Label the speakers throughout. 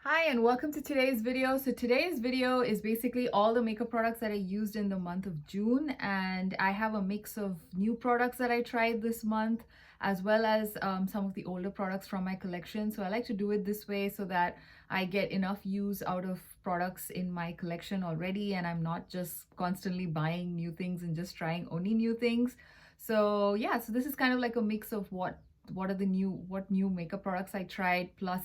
Speaker 1: Hi and welcome to today's video. So today's video is basically all the makeup products that I used in the month of June, and I have a mix of new products that I tried this month as well as some of the older products from my collection. So I like to do it this way so that I get enough use out of products in my collection already and I'm not just constantly buying new things and just trying only new things. So yeah, so this is kind of like a mix of what are the new makeup products I tried plus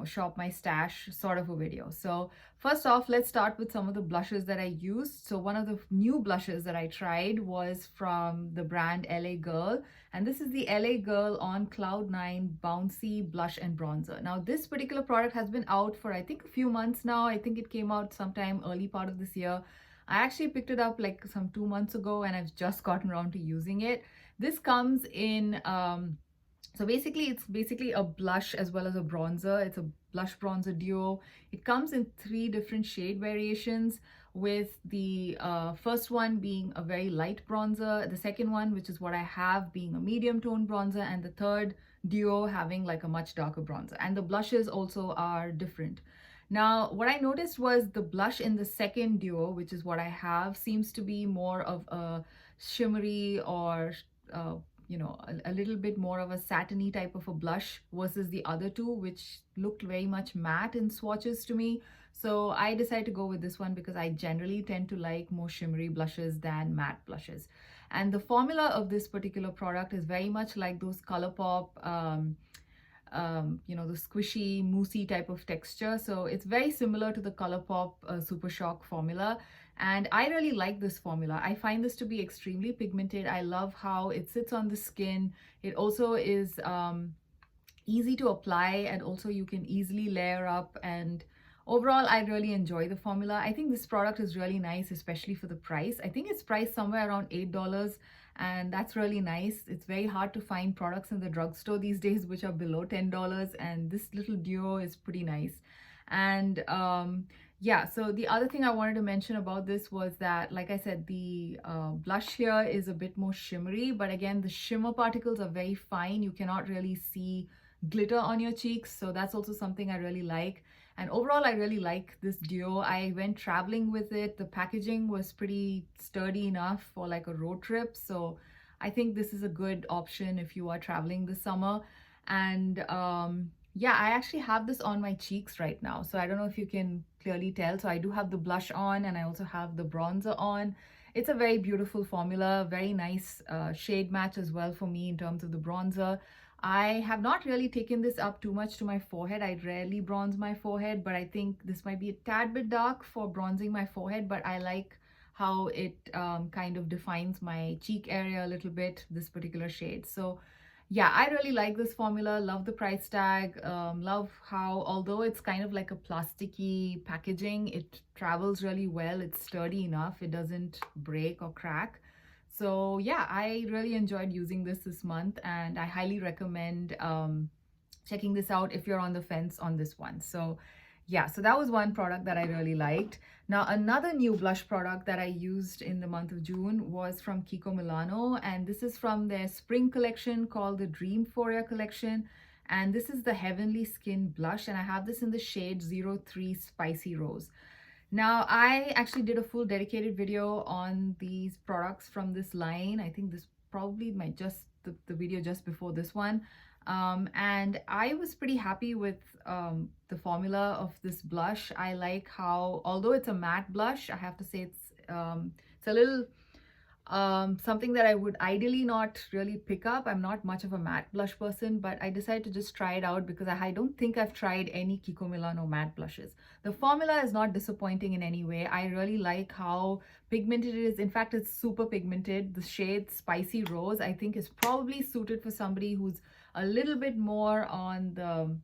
Speaker 1: shop my stash sort of a video. So first off, let's start with some of the blushes that I used. So one of the new blushes that I tried was from the brand LA Girl, and this is the LA Girl on Cloud 9 Bouncy Blush and Bronzer. Now this particular product has been out for I think a few months now. I think it came out sometime early part of this year. I actually picked it up like some 2 months ago and I've just gotten around to using it. This comes in so basically, it's basically a blush as well as a bronzer. It's a blush bronzer duo. It comes in 3 different shade variations, with the first one being a very light bronzer, the second one, which is what I have, being a medium tone bronzer, and the third duo having like a much darker bronzer. And the blushes also are different. Now, what I noticed was the blush in the second duo, which is what I have, seems to be more of a shimmery or uh, a little bit more of a satiny type of a blush versus the other two, which looked very much matte in swatches to me. So I decided to go with this one because I generally tend to like more shimmery blushes than matte blushes. And the formula of this particular product is very much like those ColourPop the squishy, moussey type of texture. So it's very similar to the ColourPop Super Shock formula. And I really like this formula. I find this to be extremely pigmented. I love how it sits on the skin. It also is easy to apply, and also you can easily layer up, and overall I really enjoy the formula. I think this product is really nice, especially for the price. I think it's priced somewhere around $8, and that's really nice. It's very hard to find products in the drugstore these days which are below $10, and this little duo is pretty nice. And yeah, so the other thing I wanted to mention about this was that, like I said, the blush here is a bit more shimmery, but again, the shimmer particles are very fine. You cannot really see glitter on your cheeks, so that's also something I really like. And overall, I really like this duo. I went traveling with it. The packaging was pretty sturdy enough for like a road trip, so I think this is a good option if you are traveling this summer. And yeah, I actually have this on my cheeks right now, so I don't know if you can clearly tell. So I do have the blush on and I also have the bronzer on. It's a very beautiful formula, very nice shade match as well for me in terms of the bronzer. I have not really taken this up too much to my forehead. I rarely bronze my forehead, but I think this might be a tad bit dark for bronzing my forehead, but I like how it kind of defines my cheek area a little bit, this particular shade. So yeah, I really like this formula, love the price tag, love how, although it's kind of like a plasticky packaging, it travels really well. It's sturdy enough, it doesn't break or crack. So yeah, I really enjoyed using this month, and I highly recommend checking this out if you're on the fence on this one. So yeah, so that was one product that I really liked. Now, another new blush product that I used in the month of June was from Kiko Milano, and this is from their spring collection called the Dreamphoria collection. And this is the Heavenly Skin blush, and I have this in the shade 03 Spicy Rose. Now, I actually did a full dedicated video on these products from this line. I think this probably might just the video just before this one. And I was pretty happy with the formula of this blush. I like how, although it's a matte blush, I have to say it's a little something that I would ideally not really pick up. I'm not much of a matte blush person, but I decided to just try it out because I don't think I've tried any Kiko Milano matte blushes. The formula is not disappointing in any way. I really like how pigmented it is. In fact, it's super pigmented. The shade Spicy Rose, I think, is probably suited for somebody who's a little bit more on the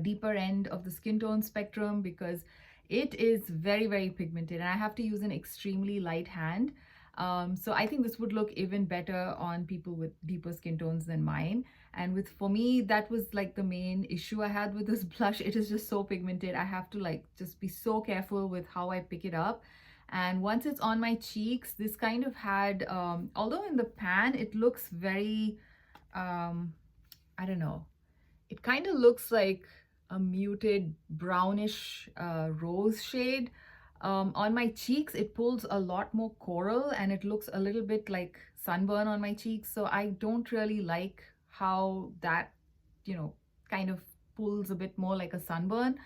Speaker 1: deeper end of the skin tone spectrum, because it is very, very pigmented and I have to use an extremely light hand. So I think this would look even better on people with deeper skin tones than mine. And for me, that was like the main issue I had with this blush. It is just so pigmented. I have to like just be so careful with how I pick it up. And once it's on my cheeks, this kind of had, although in the pan, it looks very, I don't know, it kind of looks like a muted brownish rose shade. On my cheeks, it pulls a lot more coral and it looks a little bit like sunburn on my cheeks. So I don't really like how that, you know, kind of pulls a bit more like a sunburn,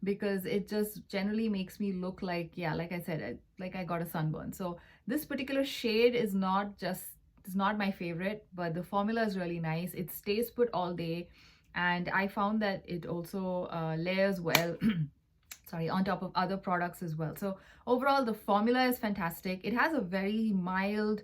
Speaker 1: because it just generally makes me look like, yeah, like I said, like I got a sunburn. So this particular shade is not just, it's not my favorite, but the formula is really nice. It stays put all day, and I found that it also layers well sorry, on top of other products as well. So overall, the formula is fantastic. It has a very mild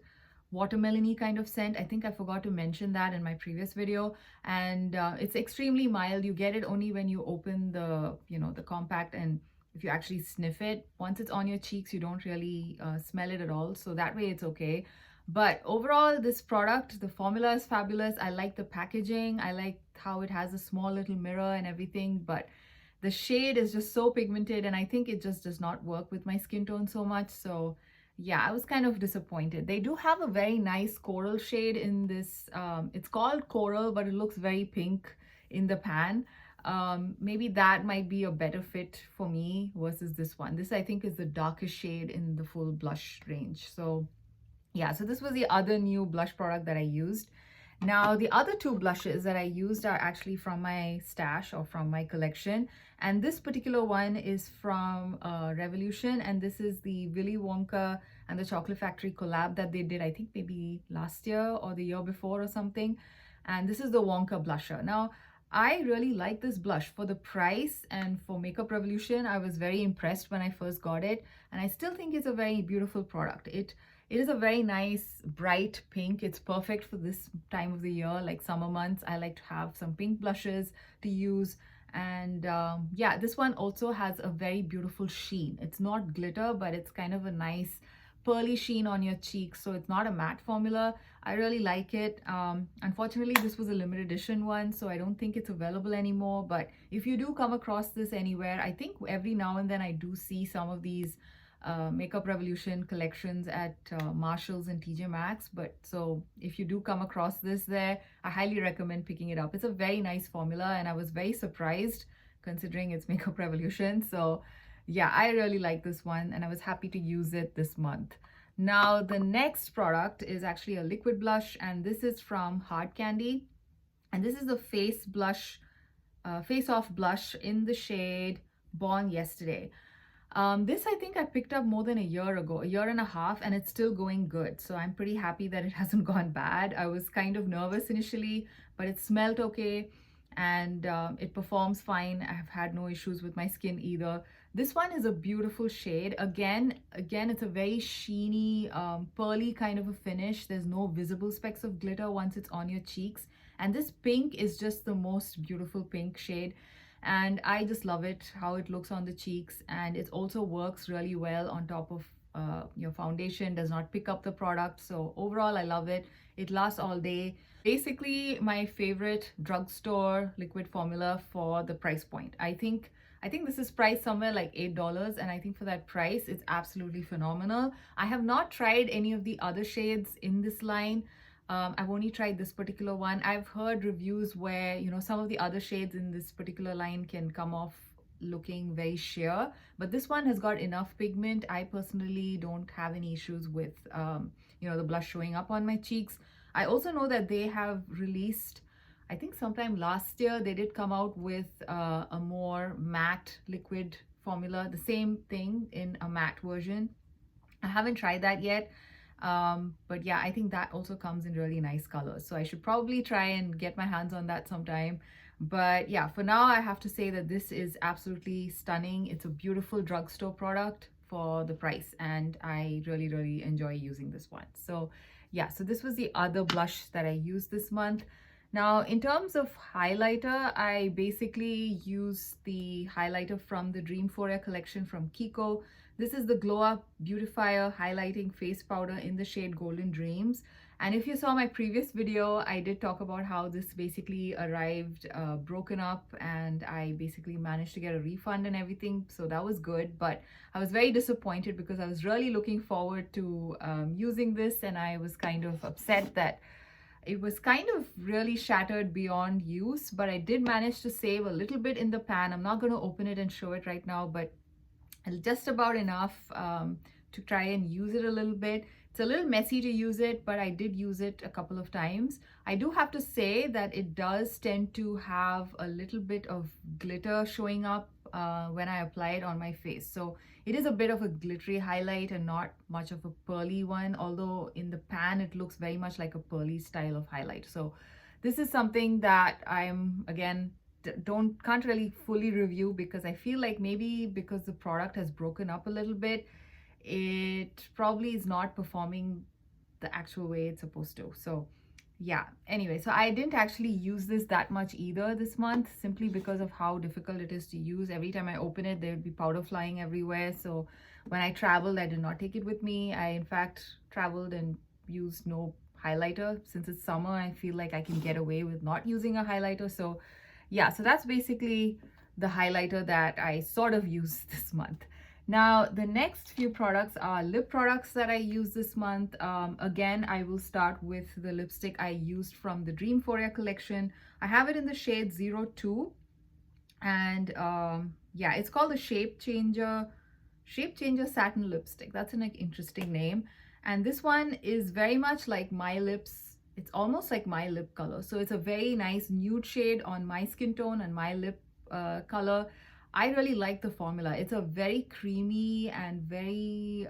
Speaker 1: watermelony kind of scent. I think I forgot to mention that in my previous video. And it's extremely mild. You get it only when you open the, you know, the compact, and if you actually sniff it. Once it's on your cheeks, you don't really smell it at all. So that way it's okay. But overall, this product, the formula is fabulous. I like the packaging. I like how it has a small little mirror and everything, but the shade is just so pigmented, and I think it just does not work with my skin tone so much. So yeah, I was kind of disappointed. They do have a very nice coral shade in this. It's called coral, but it looks very pink in the pan. Maybe that might be a better fit for me versus this one. This, I think, is the darkest shade in the full blush range. So yeah, so this was the other new blush product that I used. Now, the other two blushes that I used are actually from my stash or from my collection. And this particular one is from Revolution. And this is the Willy Wonka and the Chocolate Factory collab that they did, I think maybe last year or the year before or something. And this is the Wonka blusher. Now, I really like this blush for the price, and for Makeup Revolution, I was very impressed when I first got it. And I still think it's a very beautiful product. It is a very nice bright pink. It's perfect for this time of the year, like summer months. I like to have some pink blushes to use. And yeah, this one also has a very beautiful sheen. It's not glitter, but it's kind of a nice pearly sheen on your cheeks. So it's not a matte formula. I really like it. Unfortunately, this was a limited edition one, so I don't think it's available anymore. But if you do come across this anywhere, I think every now and then I do see some of these Makeup Revolution collections at Marshalls and TJ Maxx. But so if you do come across this there, I highly recommend picking it up. It's a very nice formula, and I was very surprised considering it's Makeup Revolution. So yeah, I really like this one, and I was happy to use it this month. Now, the next product is actually a liquid blush, and this is from Hard Candy. And this is the Face Blush, Face Off Blush in the shade Born Yesterday. This I think I picked up more than a year ago, a year and a half, and it's still going good. So I'm pretty happy that it hasn't gone bad. I was kind of nervous initially, but it smelled okay, and it performs fine. I've had no issues with my skin either. This one is a beautiful shade. Again, it's a very sheeny, pearly kind of a finish. There's no visible specks of glitter once it's on your cheeks. And this pink is just the most beautiful pink shade. And I just love it, how it looks on the cheeks. And it also works really well on top of your foundation, does not pick up the product. So overall, I love it. It lasts all day. Basically, my favorite drugstore liquid formula for the price point. I think this is priced somewhere like $8, and I think for that price, it's absolutely phenomenal. I have not tried any of the other shades in this line. I've only tried this particular one. I've heard reviews where, you know, some of the other shades in this particular line can come off looking very sheer, but this one has got enough pigment. I personally don't have any issues with, you know, the blush showing up on my cheeks. I also know that they have released, I think sometime last year, they did come out with a more matte liquid formula, the same thing in a matte version. I haven't tried that yet. But yeah, I think that also comes in really nice colors. So I should probably try and get my hands on that sometime. But yeah, for now, I have to say that this is absolutely stunning. It's a beautiful drugstore product for the price, and I really, really enjoy using this one. So yeah, so this was the other blush that I used this month. Now, in terms of highlighter, I basically use the highlighter from the Dreamphoria collection from Kiko. This is the Glow Up Beautifier Highlighting Face Powder in the shade Golden Dreams. And if you saw my previous video, I did talk about how this basically arrived broken up, and I basically managed to get a refund and everything. So that was good, but I was very disappointed because I was really looking forward to using this, and I was kind of upset that It was kind of really shattered beyond use, but I did manage to save a little bit in the pan. I'm not going to open it and show it right now, but just about enough to try and use it a little bit. It's a little messy to use it, but I did use it a couple of times. I do have to say that it does tend to have a little bit of glitter showing up when I apply it on my face. So it is a bit of a glittery highlight and not much of a pearly one, although in the pan it looks very much like a pearly style of highlight. So this is something that I'm, again, can't really fully review because I feel like maybe because the product has broken up a little bit, it probably is not performing the actual way it's supposed to. So yeah, anyway, so I didn't actually use this that much either this month, simply because of how difficult it is to use. Every time I open it, there would be powder flying everywhere. So when I traveled, I did not take it with me. I in fact traveled and used no highlighter. Since it's summer, I feel like I can get away with not using a highlighter. So yeah, so that's basically the highlighter that I sort of used this month. Now, the next few products are lip products that I use this month. Again, I will start with the lipstick I used from the Dreamphoria collection. I have it in the shade 02. And yeah, it's called the Shape Changer Satin Lipstick. That's an interesting name. And this one is very much like my lips. It's almost like my lip color. So it's a very nice nude shade on my skin tone and my lip color. I really like the formula. It's a very creamy and very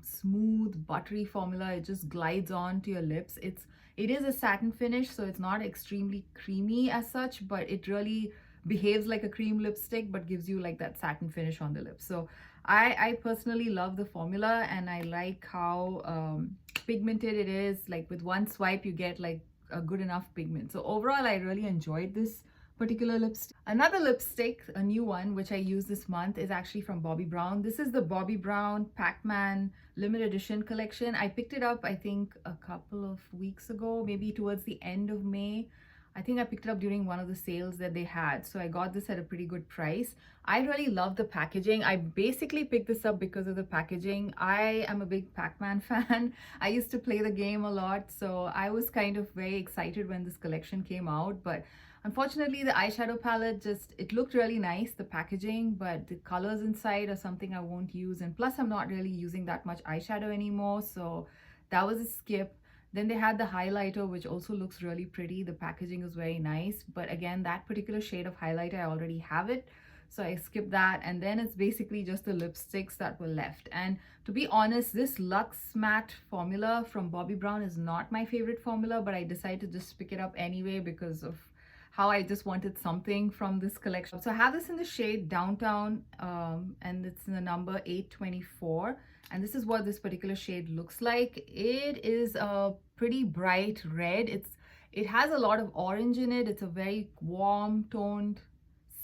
Speaker 1: smooth, buttery formula. It just glides on to your lips. It is a satin finish, so it's not extremely creamy as such, but it really behaves like a cream lipstick but gives you like that satin finish on the lips. So I personally love the formula, and I like how pigmented it is. Like with one swipe you get like a good enough pigment. So overall I really enjoyed this particular lipstick. Another lipstick, a new one, which I used this month, is actually from Bobbi Brown. This is the Bobbi Brown Pac-Man limited edition collection. I picked it up, I think, a couple of weeks ago, maybe towards the end of May. I think I picked it up during one of the sales that they had. So I got this at a pretty good price. I really love the packaging. I basically picked this up because of the packaging. I am a big Pac-Man fan. I used to play the game a lot. So I was kind of very excited when this collection came out. But unfortunately, the eyeshadow palette it looked really nice, the packaging, but the colors inside are something I won't use. And plus, I'm not really using that much eyeshadow anymore. So that was a skip. Then they had the highlighter, which also looks really pretty. The packaging is very nice. But again, that particular shade of highlighter, I already have it. So I skipped that. And then it's basically just the lipsticks that were left. And to be honest, this Luxe Matte formula from Bobbi Brown is not my favorite formula, but I decided to just pick it up anyway because of how I just wanted something from this collection. So I have this in the shade Downtown, and it's in the number 824. And this is what this particular shade looks like. It is a pretty bright red. It has a lot of orange in it. It's a very warm toned,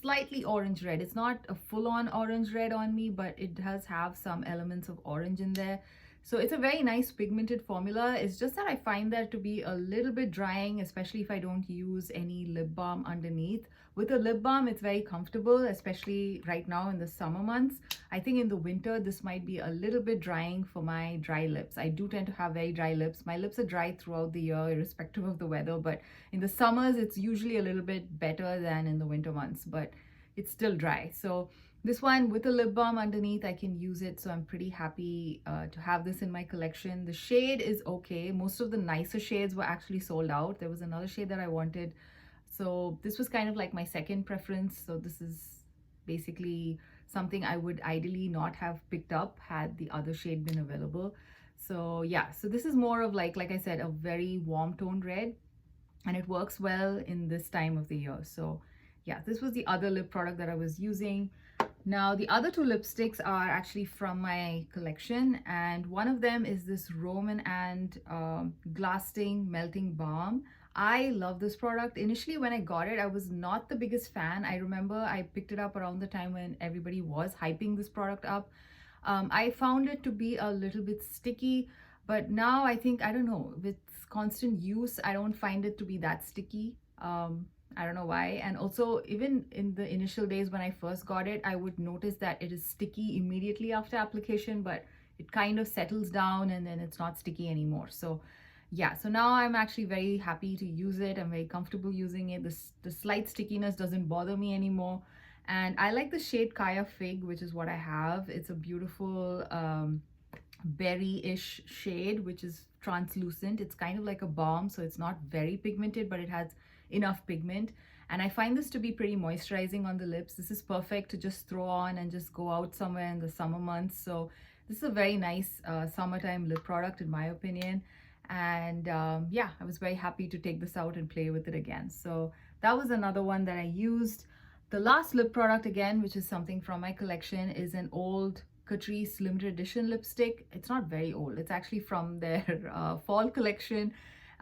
Speaker 1: slightly orange red. It's not a full-on orange red on me, but it does have some elements of orange in there. So it's a very nice pigmented formula. It's just that I find that to be a little bit drying, especially if I don't use any lip balm underneath. With a lip balm, it's very comfortable, especially right now in the summer months. I think in the winter, this might be a little bit drying for my dry lips. I do tend to have very dry lips. My lips are dry throughout the year, irrespective of the weather, but in the summers, it's usually a little bit better than in the winter months, but it's still dry. So this one with a lip balm underneath, I can use it. So I'm pretty happy to have this in my collection. The shade is okay. Most of the nicer shades were actually sold out. There was another shade that I wanted. So this was kind of like my second preference. So this is basically something I would ideally not have picked up had the other shade been available. So yeah, so this is more of like I said, a very warm toned red, and it works well in this time of the year. So yeah, this was the other lip product that I was using. Now, the other two lipsticks are actually from my collection, and one of them is this Roman and Glasting Melting Balm. I love this product. Initially, when I got it, I was not the biggest fan. I remember I picked it up around the time when everybody was hyping this product up. I found it to be a little bit sticky, but now I think, I don't know, with constant use, I don't find it to be that sticky. I don't know why. And also, even in the initial days when I first got it, I would notice that it is sticky immediately after application, but it kind of settles down and then it's not sticky anymore. So yeah, so now I'm actually very happy to use it. I'm very comfortable using it. The slight stickiness doesn't bother me anymore. And I like the shade Kaya Fig, which is what I have. It's a beautiful berry-ish shade, which is translucent. It's kind of like a balm, so it's not very pigmented, but it has enough pigment. And I find this to be pretty moisturizing on the lips. This is perfect to just throw on and just go out somewhere in the summer months. So this is a very nice summertime lip product in my opinion. And yeah, I was very happy to take this out and play with it again. So that was another one that I used. The last lip product again, which is something from my collection, is an old Catrice limited edition lipstick. It's not very old. It's actually from their fall collection.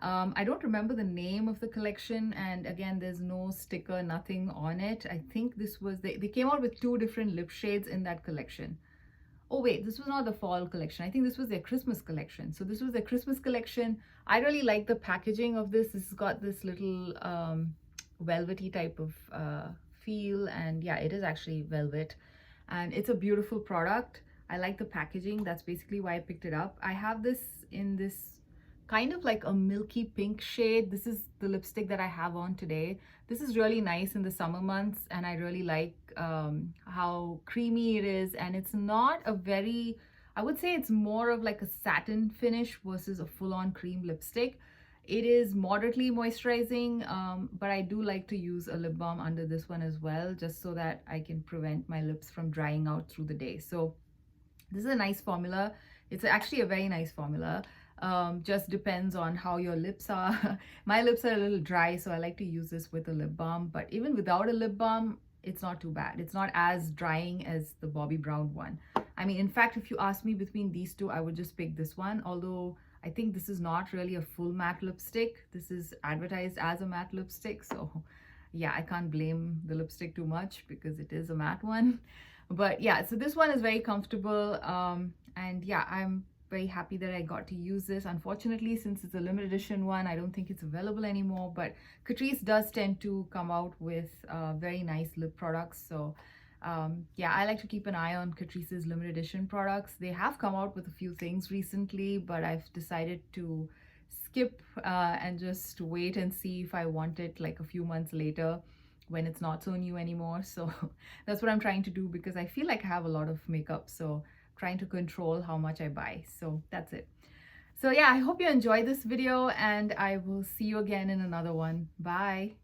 Speaker 1: I don't remember the name of the collection, and again, there's no sticker, nothing on it. I think this was, they came out with two different lip shades in that collection. Oh wait, this was not the fall collection. I think this was their Christmas collection. So this was their Christmas collection. I really like the packaging of this. This has got this little velvety type of feel, and yeah, it is actually velvet, and it's a beautiful product. I like the packaging. That's basically why I picked it up. I have this in this kind of like a milky pink shade. This is the lipstick that I have on today. This is really nice in the summer months, and I really like how creamy it is, and it's not a very, I would say it's more of like a satin finish versus a full-on cream lipstick. It is moderately moisturizing, but I do like to use a lip balm under this one as well, just so that I can prevent my lips from drying out through the day. So this is a nice formula. It's actually a very nice formula. Just depends on how your lips are. My lips are a little dry, so I like to use this with a lip balm. But even without a lip balm, it's not too bad. It's not as drying as the Bobbi Brown one. I mean, in fact, if you ask me between these two, I would just pick this one. Although I think this is not really a full matte lipstick. This is advertised as a matte lipstick. So yeah, I can't blame the lipstick too much because it is a matte one. But yeah, so this one is very comfortable. And yeah, I'm very happy that I got to use this. Unfortunately, since it's a limited edition one, I don't think it's available anymore, but Catrice does tend to come out with very nice lip products. So yeah, I like to keep an eye on Catrice's limited edition products. They have come out with a few things recently, but I've decided to skip and just wait and see if I want it like a few months later when it's not so new anymore. So that's what I'm trying to do, because I feel like I have a lot of makeup, so trying to control how much I buy. So that's it. So yeah, I hope you enjoyed this video, and I will see you again in another one. Bye.